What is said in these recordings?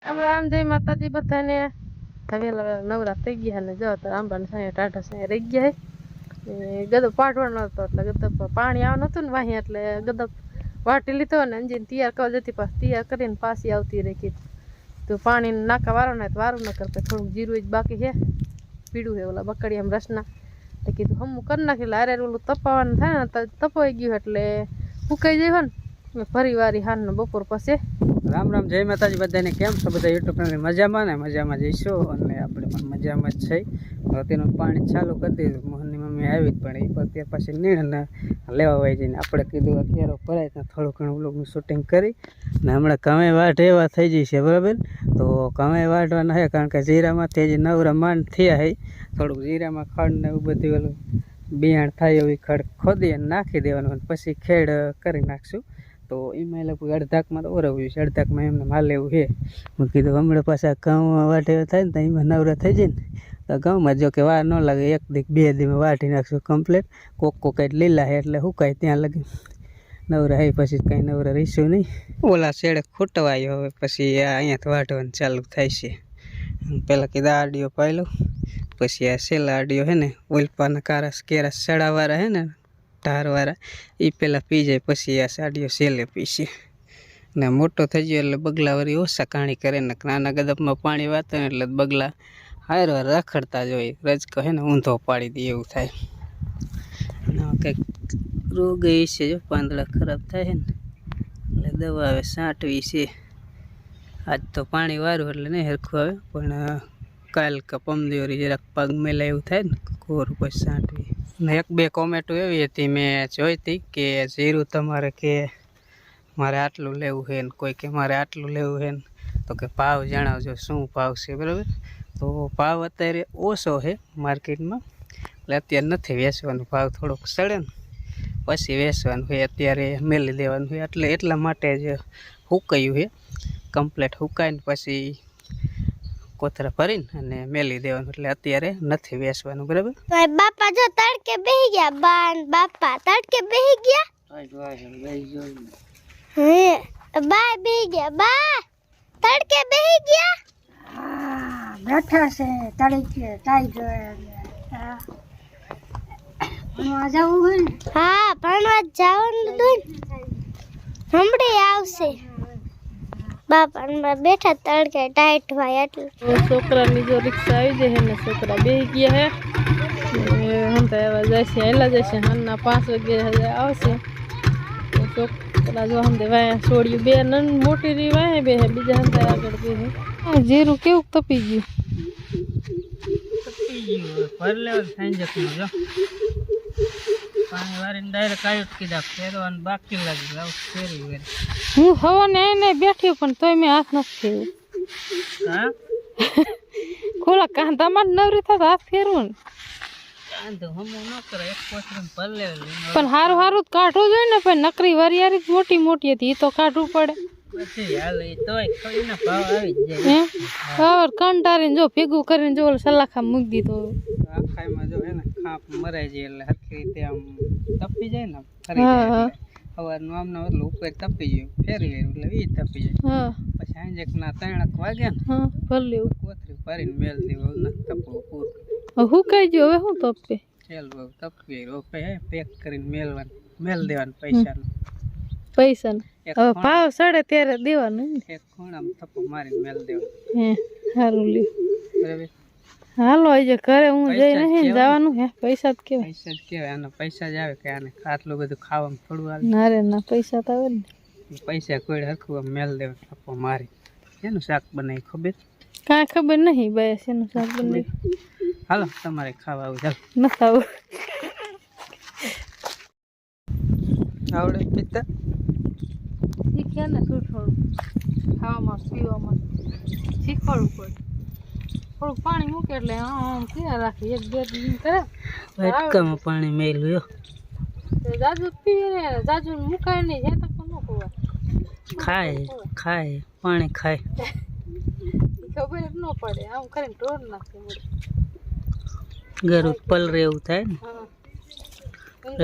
આમ જય માતાજી બધાને હવેલા નવરા થઈ ગયા ને જો તો આંબાને સાંય ટાટા સાંય રહી ગયા હે ગદપ પાડવાનો હતો એટલે ગદપ પાણી આવવાનું હતું ને વાહી એટલે ગદપ વાટી લીધો ને અંજીને તૈયાર કરવા જતી પાછી તૈયાર કરીને પાછી આવતી રહી કીધું તો પાણી નાકા વારો ને વારું ન કરતા થોડુંક જીરું જ બાકી છે પીળું છે ઓલા બકડી આમ રસના તો કીધું હમું કરી નાખી એટલે હારે ઓલું તપાવવાનું થાય ને તો તપાઈ ગયું એટલે ફૂંકાઈ જાય ને ફરી વારી હાન બપોર પછી રામ રામ જય માતાજી બધાને કેમ છો બધા યુટ્યુબ ફેમિલી મજામાં ને મજામાં જઈશું અને આપણે પણ મજામાં જ છે તેનું પાણી ચાલુ કરી દીધું મોહનની મમ્મી આવી જ પણ એ અત્યારે પાછી નીણ લેવા આવી જઈને આપણે કીધું અત્યારે ભરાય ત્યાં થોડું ઘણું વ્લોગનું શૂટિંગ કરી ને હમણાં કમે વાટ એવા થઈ જઈ છે બરાબર તો કમે વાટવાના છે કારણ કે જીરામાંથી હજી નવરા માંડ થયા છે થોડુંક જીરામાં ખડ ને એવું બધું ઓલું બિયાણ થાય એવી ખડ ખોદી અને નાખી દેવાનું પછી ખેડ કરી નાખશું તો એમાં લગભગ અડધાકમાં તો ઓરવ્યું છે અડધાકમાં એમને માલ એવું છે હું કીધું હમણાં પાછા ઘઉં વાટે થાય ને તો એમાં નવરા થઈ જાય ને તો ઘઉંમાં જો કે વાર ન લાગે એક દી બે દીમાં વાટી નાખશું કમ્પ્લીટ કોક કંઈ લીલા છે એટલે સુકાય ત્યાં લગી નવરા હે પછી કંઈ નવરા રહીશું નહીં ઓલા શેડે ખૂટવાયો હવે પછી અહીંયાથી વાટવાનું ચાલુ થાય છે પહેલાં કીધા આડીઓ પાઈ લઉં પછી આ છેલ્લા આડીઓ છે ને ઓલપાના કારસ કેરાસ સડાવાળા છે ને ધારવાળા એ પહેલાં પી જાય પછી આ સાડીઓ સેલે પીશે ને મોટો થઈ ગયો એટલે બગલા વળી ઓછા કાણી કરે ને નાના ગદપમાં પાણી વાતે ને એટલે બગલા હારવાર રખડતા જ હોય રજકો હે ને ઊંધો પાડી દે એવું થાય કંઈક રોગ એ છે જો પાંદડા ખરાબ થાય છે ને એટલે દવા આવે છાંટવી છે આજ તો પાણી વારું એટલે નહીં હરખું આવે પણ કાલ કે પમદિવરી જરાક પગ મેલા એવું થાય ને કોરું પછી છાંટવી ને એક બે કોમેન્ટો એવી હતી મેં જોઈ હતી કે જીરું તમારે કે મારે આટલું લેવું છે ને કોઈ કે મારે આટલું લેવું છે ને તો કે ભાવ જણાવજો શું ભાવ છે બરાબર તો ભાવ અત્યારે ઓછો છે માર્કેટમાં એટલે અત્યારે નથી વેચવાનો ભાવ થોડોક સડે ને પછી વેચવાનું હોય અત્યારે મેલી દેવાનું હોય એટલે એટલા માટે જ હુકાયું છે કમ્પ્લેટ હુકાઈને પછી કોથરા ભરીને અને મેલી દેવાનું એટલે અત્યારે નથી વેચવાનું બરાબર બાપા જો તડકે બેહી ગયા બાપા તડકે બેહી ગયા બા બેહી ગયા બા તડકે બેહી ગયા બેઠા છે તડકે તાઈ જોયે ભણવા જવું હોય ને હા ભણવા જવાનું હતું હમણાં આવશે બાપા બેઠા તડકે ટાઈટ હોય એટલે છોકરાની જો રિક્ષા આવી જાય ને છોકરા બેસી ગયા હે હમ તો એવા જશે એલા જશે હાલના 5 વાગે આવશે છોકરા જો હમ વાય છોડ્યું બે નન મોટી રી વાય બે બીજા હમ આગળ બે જીરું કેવું તપી ગયું ભર લેવલ સાંજકમાં જો પાણી વારીને ડાયરેક્ટ આયુટ કીધા ફેરવાનું બાકી લાગી લાવ ફેરી વેર હું હવાને એને બેઠી પણ તોય મેં હાથ નથી ફેરવું હા ખોલા કાંધામાં જ નવરી થતા હાથ ફેરવું ને કાંધો હમો ન કરે એક કોથરીમાં ભર લેવલ પણ હારું હારું કાઢવું જોઈએ ને પણ નકરી વરિયારી મોટી મોટી હતી એ તો કાઢવું પડે પછી હાલ એ તોય ખોઈને ભાવ આવી જ જાય ખબર કંટારીને જો ભેગું કરીને જો સલાખા મૂકી દીધો આખાઈમાં જો હે ને ખાપ મરાઈ જાય એટલે હરખી રીતે આમ તપી જાય ને ફરી જાય સવારનું આમને એટલે ઉપર તપી ગયું ફેરવી એટલે એ તપી જાય પછી સાંજેકના 3 વાગે ને ભર લેવું કોથરી ભરીને મેલ દેવું નથી તપવું પૂરું હુકાઈ ગયો હવે શું તપે ચાલ તપવી રોપે પેક કરીને મેલ દેવાનું પૈસાનું પૈસા હવે ભાવ સડે ત્યારે દેવાનું એક ખૂણામાં થપ્પો મારીને મેલ દેવાનું હે સારું લ્યો બરાબર હાલો આજે ઘરે હું જઈ નહીં જવાનું હે પૈસા જ કેવાય પૈસા જ કહેવાય આના પૈસા જ આવે કે આને આટલું બધું ખાવામાં થોડું આવે ના રે ના પૈસા તો આવે ને પૈસા કોઈ હરખું મેલ દેવાનું થપ્પો મારી એનું શાક બનાવી ખબર કાંઈ ખબર નહીં બસ એનું શાક બનાવી હાલો તમારે ખાવા આવું ચાલ ન ખાવું આવડે પિતા શીખ્યા ને થોડું ખાવામાં પીવામાં શીખવાડવું પડે થોડુંક પાણી મૂકે એટલે આમ ક્યાં રાખી 1-2 દિન કરે વાટકામાં પાણી મેલ્યું જાજુ પીવે ને જાજુ મુકાય નહીં જ્યાં તક ન ખવાય ખાય પાણી ખાય ખબર જ ન પડે આમ કરીને ઢોર નાખે ઘર પલરે એવું થાય ને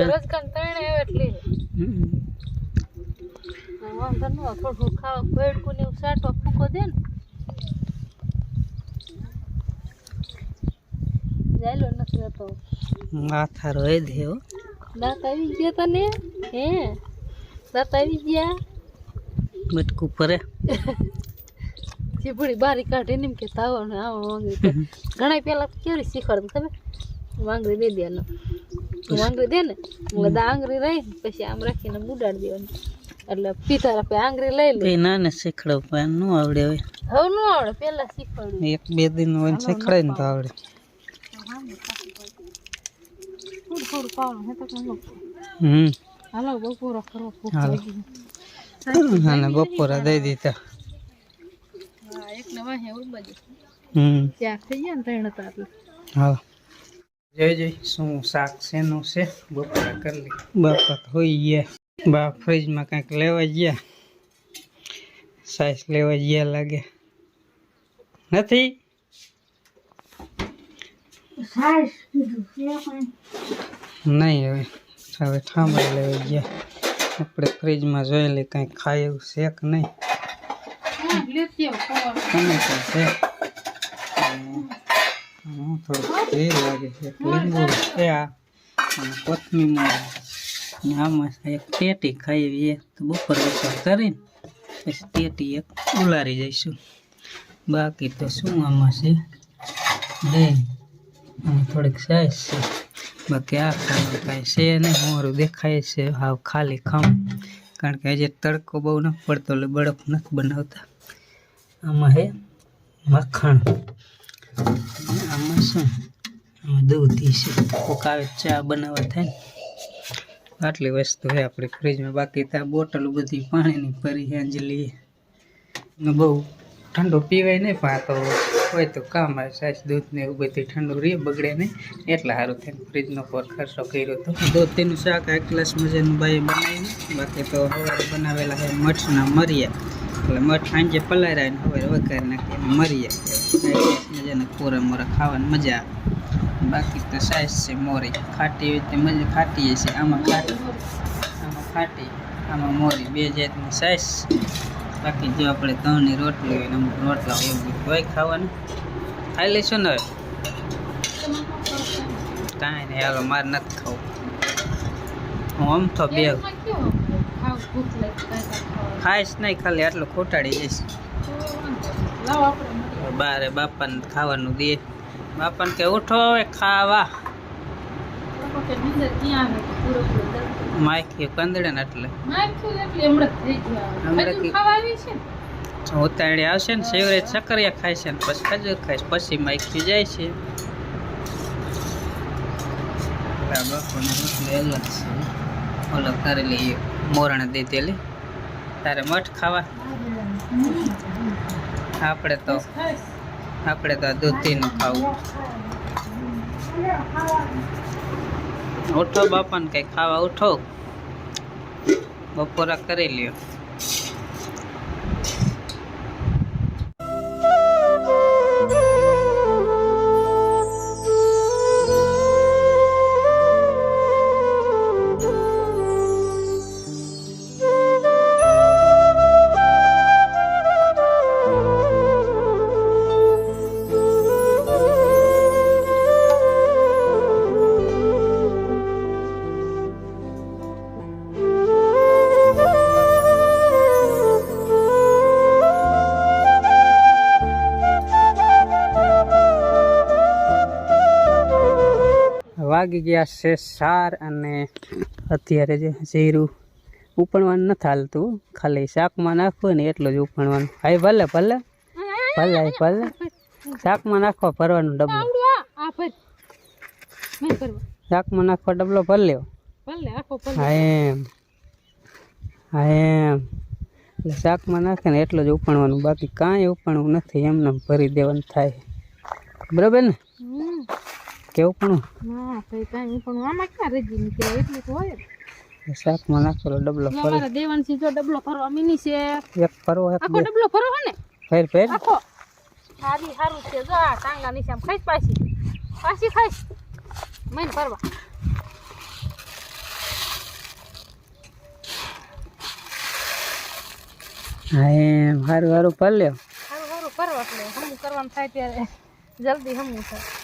રજકાન તણે એટલે વાંધો ન થોડું ખાવા ભેડકું ને એવું સાટવા ફૂકો દે ને જાયલો નથી હતો માથા રોય દેવો દાંત આવી ગયા તને હે દાંત આવી ગયા બટકું પરે ચીપડી બારી કાઢીને એમ કે તાવને આવો વાંગરી તો ઘણા પેલા કેવી શીખવાડ ખબર વાંગરી દે દેવાનો વાંગરી દે ને એટલે આંગળી રહી પછી આમ રાખીને બુડાડી દેવાની એટલે પીતા આપે આંગળી લઈ લે નાને શીખડવું પણ ન આવડે હવે હવે ન આવડે પેલા શીખવાડ્યું એક બે દિન હોય શીખડાય ને તો આવડે થોડું થોડું પાવાનું હે તો કેમ હાલો બપોરા કરવા ભૂખ હાલો. લાગી અને બપોરા દઈ દીધા હા એકને વાહે ઉબાજી હમ ત્યાં થઈ ગયા ને ત્રણ હતા એટલે હા જય શું શાક શેનું છે બપોરા કરી લી બાપા તો હોઈ ગયા બા ફ્રીજમાં કંઈક લેવા ગયા સાઈઝ લેવા ગયા લાગે નથી સાઈઝ કીધું નહીં હવે ઠામડા લેવા ગયા આપણે ફ્રીજમાં જોઈ લઈએ કંઈક ખાય એવું છે કે નહીં લેતી આવો ખાવાનું ટમેટા છે થોડુંક તેલ લાગે છે લીંબુ છે આ અને કોથમીર ને આમાં એક ટેટી ખાઈએ તો બપોર કરીને પછી ટેટી એક ઉલારી જઈશું બાકી તો શું આમાં છે દહીં અને થોડીક સાઈઝ છે બાકી આ ખાવાનું કાંઈ છે નહીં મોરું દેખાય છે હાવ ખાલી ખમ કારણ કે આજે તડકો બહુ નથી પડતો એટલે બરફ નથી બનાવતા આમાં હે મખણ આમાં શું આમાં દૂધી છે કોક આવે ચા બનાવવા થાય ને આટલી વસ્તુ છે આપણી ફ્રીજમાં બાકી ત્યાં બોટલ બધી પાણીની ભરી છે અંજલી ને બહુ ઠંડુ પીવાય નહીં પણ આ તો હોય તો કામ આવે સાસ દૂધ ને એવું બધું ઠંડુ રહે બગડે નહીં એટલે સારું થઈને ફ્રીજનો પર ખર્ચો કર્યો હતો દૂધનું શાક એક ગ્લાસ મજાનું બાઈએ બનાવ્યું બાકી તો સવારે બનાવેલા છે મઠના મરિયા એટલે મઠ સાંજે પલાળ્યા ને સવારે વઘારી નાખીને મરિયા મજાના કોરા મોરા ખાવાની મજા આવે બાકી તો સાઈઝ છે મોરી ખાટી હોય તે મજા ખાટી છે આમાં ખાટી આમાં મોરી બે જાતની સાઈઝ બાકી જો આપણે ઘઉંની રોટલી હોય ને અમુક રોટલા હોય એવું બધું હોય ખાવાનું ખાઈ લઈશું ને હવે કાંઈ નહીં હાલો મારે નથી ખાવું હું આમ તો બે ખાઈશ નહીં ખાલી આટલું ખોટાડી જઈશ બારે બાપાને ખાવાનું દે બાપાને કે ઉઠો હવે ખાવા માખી કંદડે ને એટલે ઉતાવળી આવશે ને સેવરેજ સકરિયા ખાય છે ને પછી ખજૂર ખાઈશ પછી માખી જાય છે બાપાને રોટલી અલગ છે અલગ કરેલી મોરણ દીધેલી તારે મઠ ખાવા આપણે તો દૂધીનું ખાવું ઉઠો બાપાને કંઈ ખાવા ઉઠો બપોરા કરી લ્યો વાગી ગયા છે 4 અને અત્યારે જે જીરું ઉપણવાનું નથી હાલતું ખાલી શાકમાં નાખવું ને એટલું જ ઉપણવાનું હાય ભલે ભલે ભલે ભલે શાકમાં નાખવા ભરવાનું ડબલો શાકમાં નાખવા ડબલો ભર લ્યો હા એમ એટલે શાકમાં નાખે ને એટલું જ ઉપણવાનું બાકી કાંઈ ઉપણવું નથી એમને ભરી દેવાનું થાય બરાબર ને કેવું પણ શાકમાં નાખેલો ડબલો દેવાનસી જો ડબલો ભરવા મીની છે એક ફરવો આખો ડબલો ભરો હે ને ફેર ફેર આખો સારી સારું છે જો આ ટાંગા નીચે આમ ખાઈશ પાછી ખાઈશ મઈને ભરવા હા એમ સારું સારું ભર લ્યો સારું ભરવા એટલે હમું કરવાનું થાય ત્યારે જલ્દી હમું થાય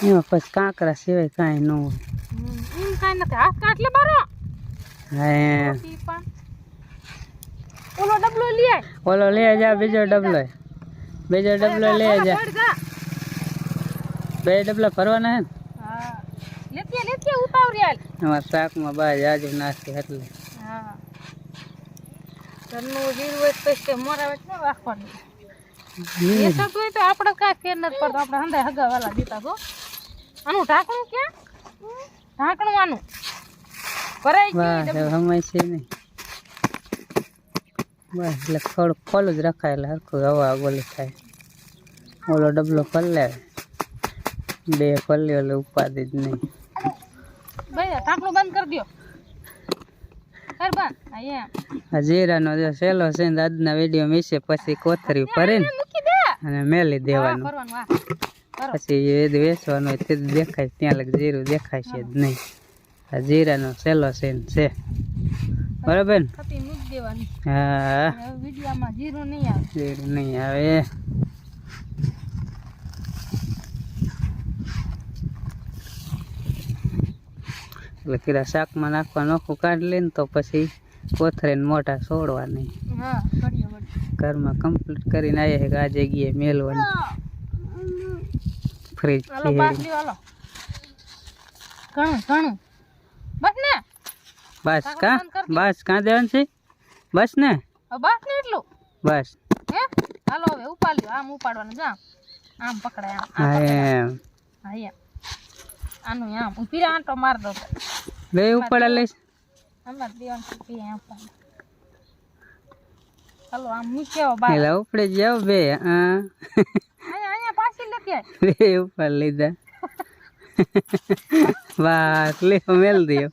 એમાં પછી કાંકરા સિવાય કાંઈ ન હોય. એમ કાંઈ નથી. હાથ કાઢ લે બારો. હા ઈ પણ. ઓલો ડબલો લઈ આય. ઓલો લઈ જા, બીજો ડબલો લઈ જા. પડ જા. બે ડબલા ભરવાના હે ને હા. લેતી ઉતાવળી હાલ. અમારા શાકમાં બાજ આજુ નાખી એટલે હા. ઘરનું જીરું હોય તો પછી મોરા વચ્ચે ન રાખવાનું. એ સબ હોય તો આપણે કાંઈ ફેર નથી પડતો. આપણે હંધાય હગાવાલા દીધા તો. આનું ઢાંકણું ક્યાં? ઢાંકણું આનું ભરાઈ વાહ ગયું. સમય છે નહીં બસ એટલે થોડું ખોલું જ રખાય એટલે હરખું હવા ગોલી થાય. ઓલો ડબલો ખોલી લે, બે ખોલી એટલે ઉપાધિ જ નહીં. ભાઈ ઢાંકણું બંધ કરી દો. કર બંધ. હા એમ. આ જીરાનો જો સેલો છે ને આજના વિડીયો મીશે પછી કોથરી ભરીને મૂકી દે. અને મેલી હા, દેવાનું. કરવાનું વાહ. કરો. પછી એ વેચવાનું હોય તે જ દેખાય, ત્યાં લગ જીરું દેખાય છે જ નહીં. આ જીરાનો સેલો છે ને છે બરાબર ને? ખપી મૂકી દેવાની. હા હવે વિડીયોમાં જીરું નહીં આવે. જીરું નહીં આવે. એટલે કીધા શાકમાં નાખવા નોખું કાઢી લઈને તો પછી કોથરીને મોટા છોડવા નહીં. હા, કર્યો. ઘરમાં કમ્પ્લીટ કરીને આવ્યા છે કે આ જગ્યાએ મેલવાનું ફ્રીજ હાલો બાસ લ્યો હાલો. ઘણું. બસ ને. બસ કાં દેવાનું છે? બસ ને હવે બસ ને એટલું. બસ. હે હાલો હવે ઉપાડ લ્યો. આમ ઉપાડવાનું જા. આમ પકડાય આમ. હા એમ હા એમ. આનું આમ ઉભી આંટો માર દો. બે ઉપાડા લઈશ. અમાર દેવાનું પી આમ. હાલો આમ મૂક્યો બાર. એટલે ઉપડે જાવ બે. હા અહીંયા પાછી લેતી આય. બે ઉપર લીધા. બસ લે મેલ દો.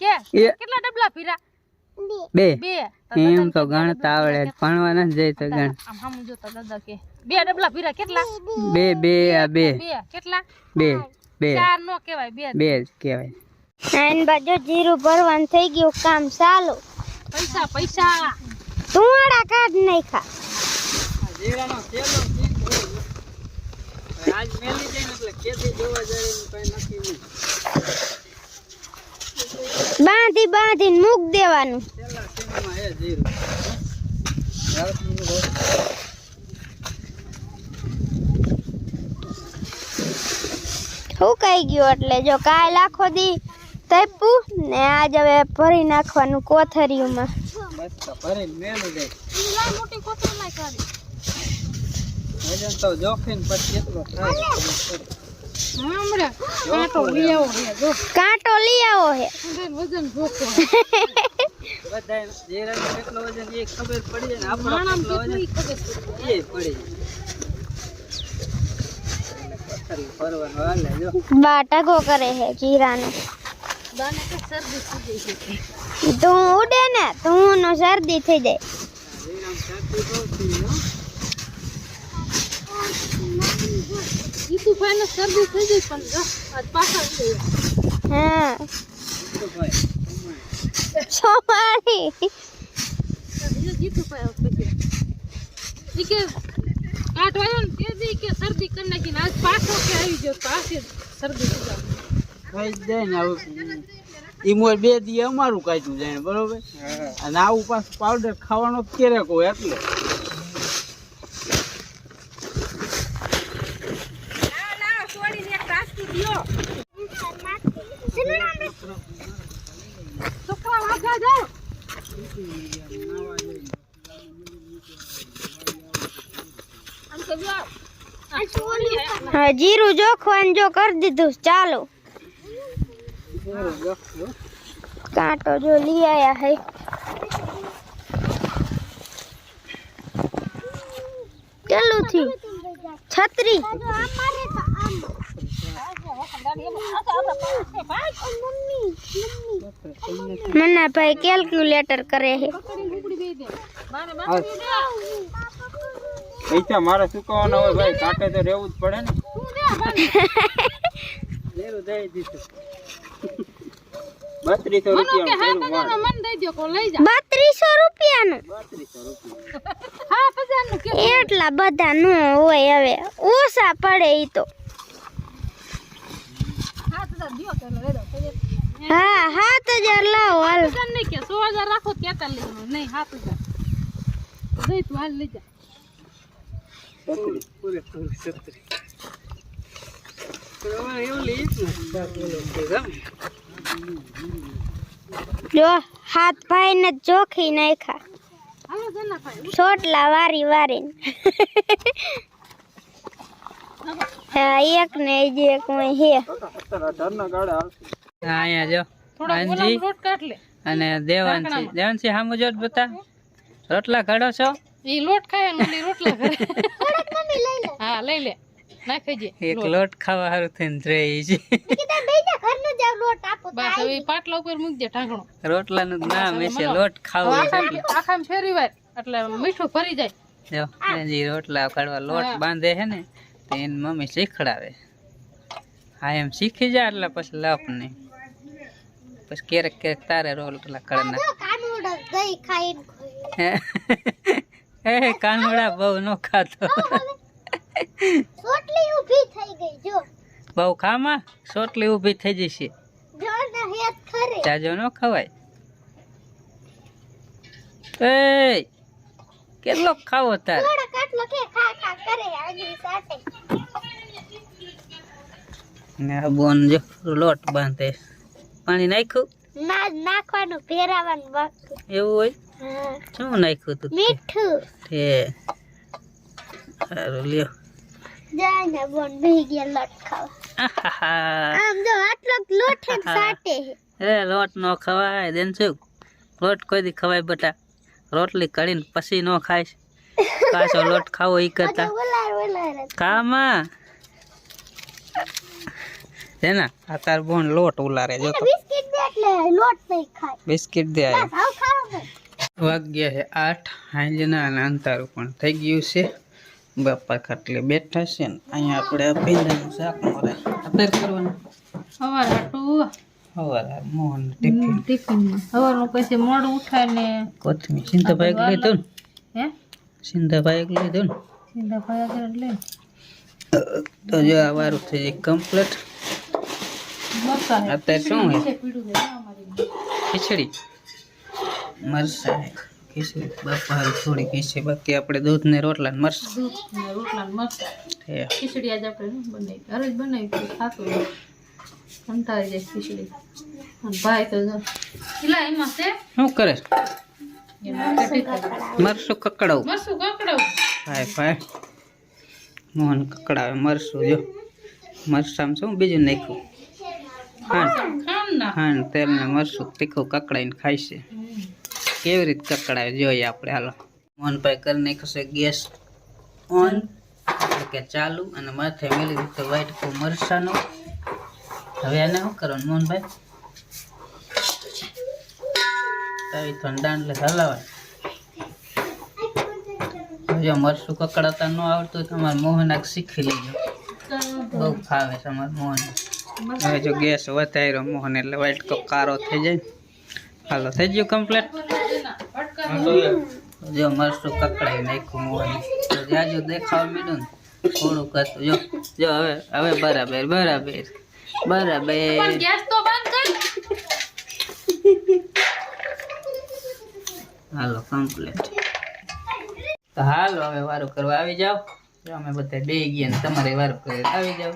કે કેટલા ડબલા પીરા? બે. બે. એમ તો ગણતા આવડે, ભણવા નથી જાય તો ગણ. આમ હામું જોતા દાદા કે બે ડબલા પીરા કેટલા? બે આ બે બે કેટલા? બે ચાર નો કહેવાય, બે. બે જ કહેવાય. આન બાજુ જીરું ભરવાનું થઈ ગયું કામ ચાલુ. પૈસા તુંવાડા કાઢ નાખ્યા. આજ મેલી જાય ને એટલે ખેતી જોવા જાય એનું કઈ નક્કી નહીં. બાંધીને મૂક દેવાનું. છેલ્લા સીનમાં હે જીરું. સુકાઈ ગયું એટલે જો કાલ આખો દી તપ્યું ને આજ હવે ભરી નાખવાનું કોથરીઓમાં. બસ તો ભરીને મેલું જાય. લા મોટી કોથળી નાખ કાઢી. વજન તો જોખીને પછી એટલો થાય. હમણે કાંટો લઈ આવો હે જો. કાંટો લઈ આવો હે. વજન જોખો. બધાય જીરાનો કેટલો વજન એ ખબર પડી જાય ને આપણો માણસ કેટલો વજન કેટલું ખબર એ પડી જાય. પથ્થર ભરવાનો હાલે જો. બા ટગો કરે હે જીરાનો. દાને કે શરદી થઈ ગઈ છે. તું ઉડે ને તું નો શરદી થઈ જાય. જીરામ શરદી બહુ થઈ હો. ઈતુ ભાઈને શરદી થઈ ગઈ પણ જો આજ પાછા આવી ગયા. હા તો ભાઈ સોમારી જીતુ ભાઈ પછી ઈ કે કાટવાયો ને તે દી કે શરદી કરી નાખી આજ પાછો કે આવી ગયો પાછી શરદી થઈ જાય. ખાઈ જ જાય ને આવું ઈ મોર 2 દી અમારું કાઢ્યું જાય બરોબર. અને આવું પાછું પાવડર ખાવાનો ક્યારેક હોય એટલે છોડીને એક રાસ્તી દિયો. છોકરા વાગા જાઓ. આમ તો જો આ છોડી હા જીરું જોખવાનું જો કરી દીધું ચાલો. કાંટો જો લઈ આયા હે. કેટલું થયું? 36. મના ભાઈ કેલ્ક્યુલેટર કરે છે. પૈસા મારે ચૂકવવાના હોય ભાઈ, કાંટે તો રહેવું જ પડે ને. જીરું દઈ દીધું. 3200 રૂપિયા મન દઈ દો કો લઈ જા. 3200 રૂપિયાનું. 3200 રૂપિયા. હા 5000 નું કે એટલા બધા નો હોય, હવે ઓછા પડે ઈ તો. હા 7000 લાવો હાલ. નહીં કે 100,000 રાખો 43 લેવાનો નહીં 7000 જઈ તું હાલ લઈ જા જો હાથ ભાઈ ને જોખી નાખ્યા હાલો જના ભાઈ છોટલા વારી વારીને. હા એક ને હજી એક માં હે. અહીંયા જો થોડો અંજી રોટ કાઢ લે અને દેવાંશી હામુ જોત બતા રોટલા ઘડો છો ઈ લોટ ખાય ને ઓલી રોટલા કરે હા લઈ લે નાખી દે એક લોટ ખાવા હારું થઈને રહી છે બસ હવે ઈ પાટલા ઉપર મૂકી દે ઢાંકણો રોટલાનું નામ છે લોટ ખાવો છે એટલે આખામાં ફેરી વાર એટલે મીઠું ફરી જાય જો અંજી રોટલા કાઢવા લોટ બાંધે છે ને તો એની મમ્મી શીખડાવે હા એમ શીખી જાય એટલે પછી લપ નહીં પછી ક્યારેક ક્યારેક તારે રોટલા કરી નાખે હે કાનુડા બહુ નો ખાતો બહુ ખામાં સોટલી ઊભી થઈ જશે જાજો નો ખવાય એ કેટલો ખાવો તારે ને આ બોન જો લોટ બાંધે પાણી નાખ્યું નાખવાનું ફેરવવાનું બાકી. એવું હોય હા. શું નાખ્યું તું મીઠું તે સારું લ્યો જાને બોન બેહી ગયા લોટ ખાવા. આહાહા. આમ જો આટલો લોટ હે સાટે હે. એ લોટ નો ખવાય દેન શું લોટ કોઈ દી ખવાય બટા રોટલી કરીને પછી નો ખાઈશ કાચો લોટ ખાવો ઈ કરતા ઓલાર કામાં જેના આ તાર બોન લોટ ઉલારે જો તો બિસ્કિટ દે એટલે લોટ નહીં ખાય. બિસ્કિટ દે આયો બસ આવ ખાવ ને. વાગ્યા છે 8 હાંજના અને અંધારું પણ થઈ ગયું છે બાપા ખાટલે બેઠા છે ને અહીંયા આપણે ભીંડાનું શાક મળે આપણે કરવાનું સવાર હાટું હવારે મોહન ટિફિન ટિફિનમાં સવારનું પછી મોડું ઉઠાય ને કોથમી સિંધાભાઈ લીધું હે ને સિંધાભાઈ લીધું ને સીધા ભાઈ આગળ લે તો જો આ વારું થઈ જાય કમ્પ્લીટ મરસા હે અત્યારે શું હે પીડું દે અમારી ખીચડી મરસા હે ખીચડી બાપા હારું થોડી ખીચડી બાકી આપણે દૂધ ને રોટલા ને મરસા દૂધ ને રોટલા ને મરસા હે ખીચડી આજ આપણે નહીં બનાવી ઘરે જ બનાવી તો ખાતું હોય કંટાળી જાય ખીચડી અને ભાઈ તો જો ઇલા એમાં છે શું કરે એમાં કટી કરે મરસું કકડાવું મરસું કકડાવું ભાઈ ભાઈ મોહન કકડાવે મરસું જો મરસામાં શું બીજું નાખ્યું ખાંડ ખામ ના ખાંડ તેલ ને મરસું તીખું કકડાઈને ખાય છે કેવી રીતે કકડાવે જોઈએ આપણે હાલો મોહનભાઈ કરી નાખ્યું છે ગેસ ઓન એટલે કે ચાલુ અને માથે મેલી દીધો વાટકો મરસાનો હવે એને શું કરવાનું મોહનભાઈ તાવી તો દાંડલે હલાવાય જો મરસું કકડાતા ન આવડતું તમારે મોહન આગ શીખી લેજો બહુ ફાવે છે અમારે મોહન હવે જો ગેસ વધાર્યો મોહન એટલે વાટકો કારો થઈ જાય હાલો થઈ ગયું કમ્પ્લીટ જો મરસું કકડાઈ નાખ્યું મોહન જાજુ દેખાવા માંડ્યું ને થોડુંક હતું જો જો હવે બરાબર બરાબર બરાબર ગેસ તો બંધ કર હાલો કમ્પ્લીટ તો હાલો હવે વારું કરવા આવી જાઓ જો અમે બધા બે ગયા ને તમારે વારું કરી આવી જાઓ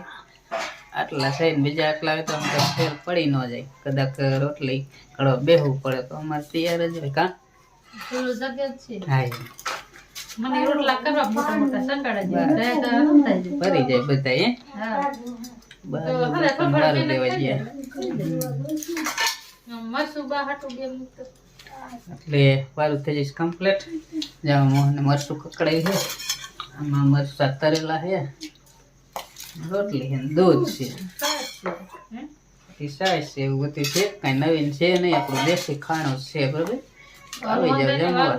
આટલા થઈને બીજા આટલા આવે તો અમને ફેર પડી ન જાય કદાચ રોટલી કડવા બેહવું પડે તો અમારે તૈયાર જ હોય કાં પેલું જગ્યા જ છે હા મને રોટલા કરવા મોટા મોટા સંકાળા જેવા ભરી જાય બધા હે હા બરાબર મારું દેવા ગયા મરસું બા હાટું બે મુક્ત એટલે વારું થઈ જઈશ કમ્પ્લીટ જ્યાં મોહને મરસું કકડાઈ છે આમાં મરસા તરેલા છે રોટલી છે ને દૂધ છે સાઈઝ છે એવું બધું છે કાંઈ નવીન છે નહીં આપણું દેશી ખાણું છે બરોબર આવી જાવ જમવા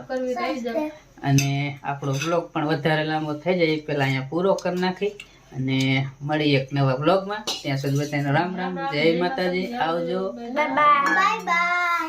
અને આપણો બ્લોગ પણ વધારે લાંબો થઈ જાય પેલા અહીંયા પૂરો કરી નાખી અને મળી એક નવા બ્લોગમાં ત્યાં સુધી બધાને રામ રામ જય માતાજી આવજો બાય બાય.